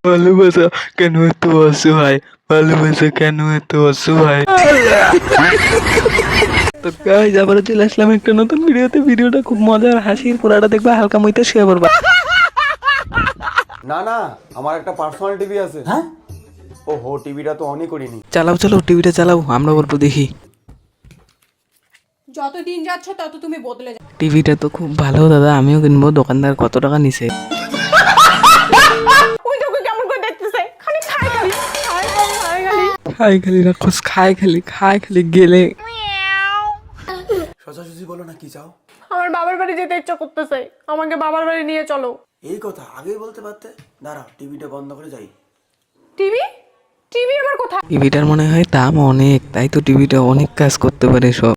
ভালোবাসা কেন এত অসহায়, ভালোবাসা কেন এত অসহায়। তো গাইস আবারও চলে আসলাম একটা নতুন ভিডিওতে। ভিডিওটা খুব মজার হাসির, পুরাটা দেখবা হালকা মইতে শুয়ে পড়বা। না না, আমার একটা পার্সোনাল টিভি আছে। হ্যাঁ, ওহো, টিভিটা তো অনই করিনি। চালাও চলো, টিভিটা চালাও, আমরা গল্প দেখি। যত দিন যাচ্ছে তত তুমি বদলে যাচ্ছ। টিভিটা তো খুব ভালো দাদা, আমিও কিনবো। দোকানদার কত টাকা নিছে? ওই তোকে কেমন করে দেখতেছে, খালি খায় খালি খায় খায় খালি। খাই খালি রাক্ষস, খাই খালি গেলে। সোজাসুজি বলো না, কি চাও? আমার বাবার বাড়ি যেতে ইচ্ছা করতেছে, আমাকে বাবার বাড়ি নিয়ে চলো। এই কথা আগেই বলতে পারতে। দাঁড়াও, টিভিটা বন্ধ করে যাই। টিভি টিভি আমার কোথায়? টিভিটার মনে হয় দাম অনেক, তাই তো টিভিটা অনেক কাজ করতে পারে সব।